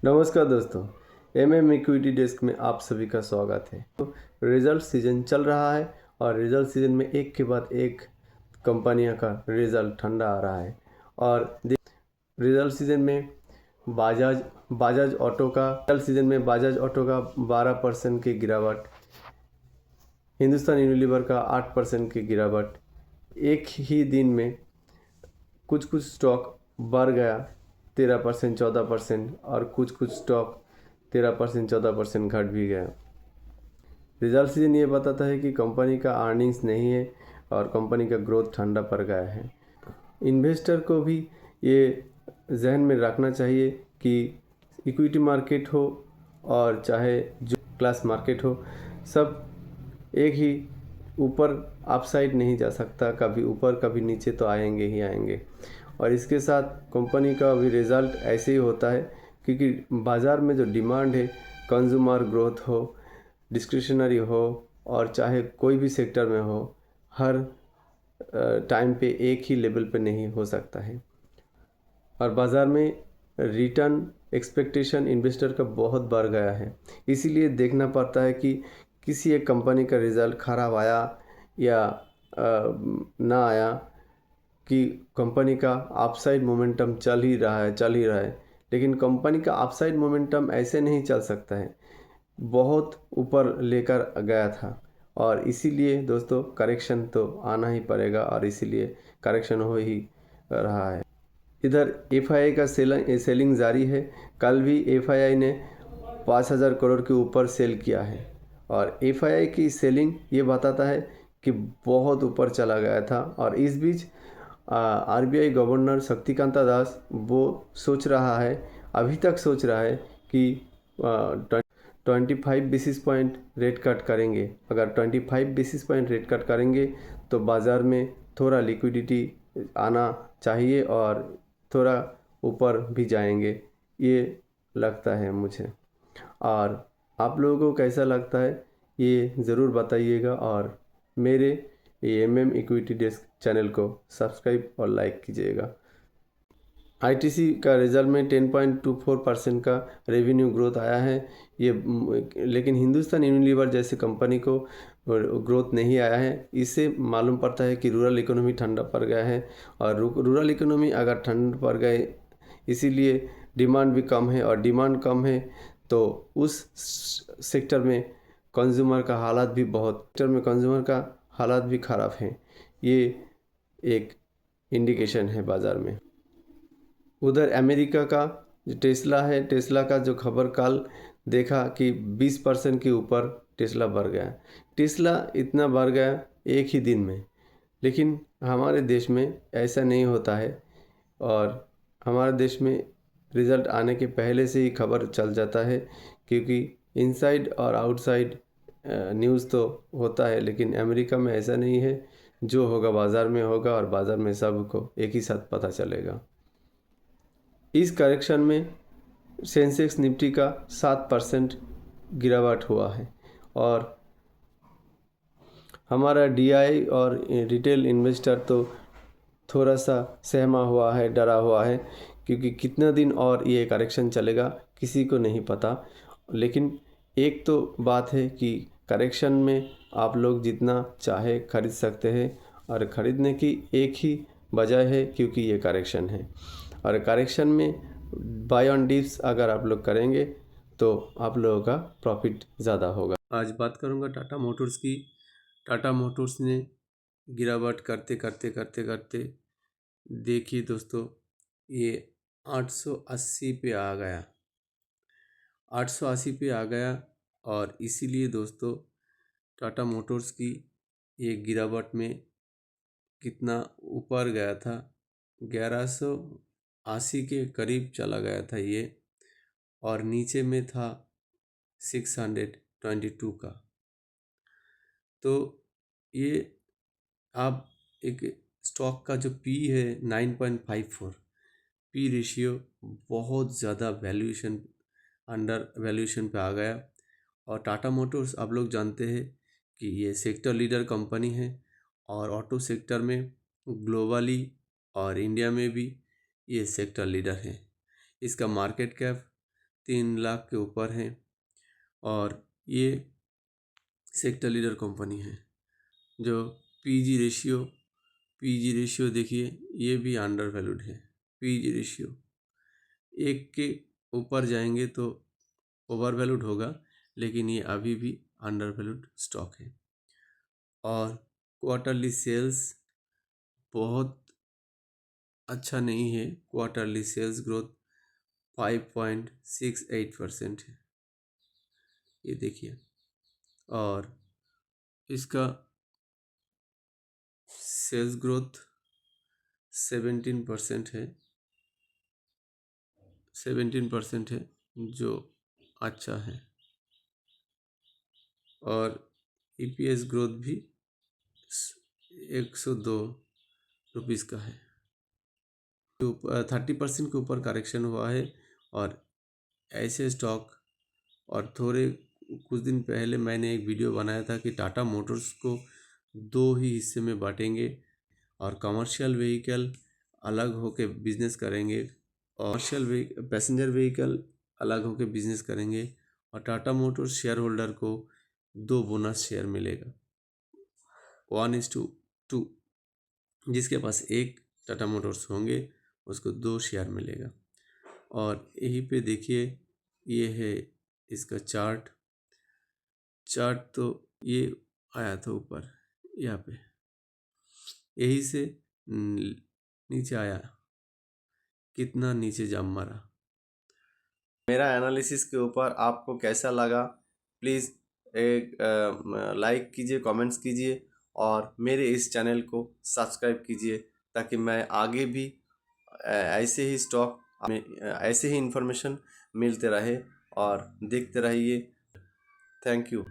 नमस्कार दोस्तों, MM equity desk में आप सभी का स्वागत है। तो रिजल्ट सीजन चल रहा है और रिजल्ट सीजन में एक के बाद एक कंपनियों का रिजल्ट ठंडा आ रहा है। और रिजल्ट सीजन में बाजाज ऑटो का 12% की गिरावट, हिंदुस्तान यूनिलीवर का 8% की गिरावट। एक ही दिन में कुछ स्टॉक बढ़ गया 13% 14%, और कुछ स्टॉक 13% 14% घट भी गया। रिजल्ट सीजन ये बताता है कि कंपनी का अर्निंग्स नहीं है और कंपनी का ग्रोथ ठंडा पड़ गया है। इन्वेस्टर को भी ये जहन में रखना चाहिए कि इक्विटी मार्केट हो और चाहे जो क्लास मार्केट हो, सब एक ही ऊपर अपसाइड नहीं जा सकता, कभी ऊपर कभी नीचे तो आएंगे ही आएंगे। और इसके साथ कंपनी का भी रिज़ल्ट ऐसे ही होता है, क्योंकि बाज़ार में जो डिमांड है, कंज्यूमर ग्रोथ हो, डिस्क्रिशनरी हो और चाहे कोई भी सेक्टर में हो, हर टाइम पे एक ही लेवल पे नहीं हो सकता है। और बाज़ार में रिटर्न एक्सपेक्टेशन इन्वेस्टर का बहुत बढ़ गया है, इसीलिए देखना पड़ता है कि किसी एक कंपनी का रिज़ल्ट ख़राब आया या ना आया, कि कंपनी का अपसाइड मोमेंटम चल ही रहा है। लेकिन कंपनी का अपसाइड मोमेंटम ऐसे नहीं चल सकता है, बहुत ऊपर लेकर गया था और इसीलिए दोस्तों करेक्शन तो आना ही पड़ेगा और इसीलिए करेक्शन हो ही रहा है। इधर एफआईआई का सेलिंग जारी है। कल भी एफआईआई ने 5,000 करोड़ के ऊपर सेल किया है और एफआईआई की सेलिंग ये बताता है कि बहुत ऊपर चला गया था। और इस बीच आरबीआई गवर्नर शक्तिकांता दास वो सोच रहा है, अभी तक सोच रहा है कि 25 बेसिस पॉइंट रेट कट करेंगे। अगर 25 बेसिस पॉइंट रेट कट करेंगे तो बाज़ार में थोड़ा लिक्विडिटी आना चाहिए और थोड़ा ऊपर भी जाएंगे, ये लगता है मुझे। और आप लोगों को कैसा लगता है ये ज़रूर बताइएगा और मेरे एमएम इक्विटी डेस्क चैनल को सब्सक्राइब और लाइक कीजिएगा। आईटीसी का रिजल्ट में 10.24% का रेवेन्यू ग्रोथ आया है ये, लेकिन हिंदुस्तान यूनिलीवर जैसे कंपनी को ग्रोथ नहीं आया है। इससे मालूम पड़ता है कि रूरल इकोनॉमी ठंडा पड़ गया है और रूरल इकोनॉमी अगर ठंड पड़ गए, इसीलिए डिमांड भी कम है और डिमांड कम है तो उस सेक्टर में कंज्यूमर का हालात भी ख़राब हैं। ये एक इंडिकेशन है बाज़ार में। उधर अमेरिका का जो टेस्ला है, टेस्ला का जो खबर कल देखा कि 20% के ऊपर टेस्ला बढ़ गया। टेस्ला इतना बढ़ गया एक ही दिन में, लेकिन हमारे देश में ऐसा नहीं होता है और हमारे देश में रिज़ल्ट आने के पहले से ही खबर चल जाता है, क्योंकि इनसाइड और आउटसाइड न्यूज़ तो होता है, लेकिन अमेरिका में ऐसा नहीं है। जो होगा बाज़ार में होगा और बाज़ार में सबको एक ही साथ पता चलेगा। इस करेक्शन में सेंसेक्स निफ्टी का 7% गिरावट हुआ है और हमारा डीआई और रिटेल इन्वेस्टर तो थोड़ा सा सहमा हुआ है, डरा हुआ है, क्योंकि कितना दिन और ये करेक्शन चलेगा किसी को नहीं पता। लेकिन एक तो बात है कि करेक्शन में आप लोग जितना चाहे खरीद सकते हैं और ख़रीदने की एक ही वजह है, क्योंकि ये करेक्शन है और करेक्शन में बाय ऑन डिप्स अगर आप लोग करेंगे तो आप लोगों का प्रॉफिट ज़्यादा होगा। आज बात करूँगा टाटा मोटर्स की। टाटा मोटर्स ने गिरावट करते करते देखिए दोस्तों, ये 880 पे आ गया, 880 पे आ गया और इसीलिए दोस्तों टाटा मोटर्स की ये गिरावट में कितना ऊपर गया था, 1180 के करीब चला गया था ये, और नीचे में था 622 का। तो ये आप एक स्टॉक का जो पी है 9.54, पी रेशियो बहुत ज़्यादा अंडर वैल्यूएशन पे आ गया। और टाटा मोटर्स आप लोग जानते हैं कि ये सेक्टर लीडर कंपनी है और ऑटो सेक्टर में ग्लोबली और इंडिया में भी ये सेक्टर लीडर है। इसका मार्केट कैप 3 लाख के ऊपर हैं और ये सेक्टर लीडर कंपनी है। जो पीजी रेशियो देखिए, ये भी अंडर वैल्यूड है। पीजी रेशियो 1 के ऊपर जाएंगे तो ओवर वैल्यूड होगा, लेकिन ये अभी भी अंडर वैल्यूड स्टॉक है। और क्वार्टरली सेल्स बहुत अच्छा नहीं है। क्वार्टरली सेल्स ग्रोथ 5.68% है, ये देखिए। और इसका सेल्स ग्रोथ 17% है, 17% है, जो अच्छा है। और ईपीएस ग्रोथ भी 102 रुपीज़ का है। 30% के ऊपर करेक्शन हुआ है। और ऐसे स्टॉक, और थोड़े कुछ दिन पहले मैंने एक वीडियो बनाया था कि टाटा मोटर्स को 2 ही हिस्से में बांटेंगे और कमर्शियल व्हीकल अलग होके बिजनेस करेंगे, पैसेंजर व्हीकल अलग होके बिजनेस करेंगे। और टाटा मोटर्स शेयर होल्डर को 2 बोनस शेयर मिलेगा, 1:2। जिसके पास एक टाटा मोटर्स होंगे उसको 2 शेयर मिलेगा। और यहीं पे देखिए, ये है इसका चार्ट तो ये आया था ऊपर यहाँ पे, यही से नीचे आया, कितना नीचे जंप मारा। मेरा एनालिसिस के ऊपर आपको कैसा लगा, प्लीज़ एक लाइक कीजिए, कमेंट्स कीजिए और मेरे इस चैनल को सब्सक्राइब कीजिए, ताकि मैं आगे भी ऐसे ही स्टॉक में ऐसे ही इन्फॉर्मेशन मिलते रहे और देखते रहिए। Thank you.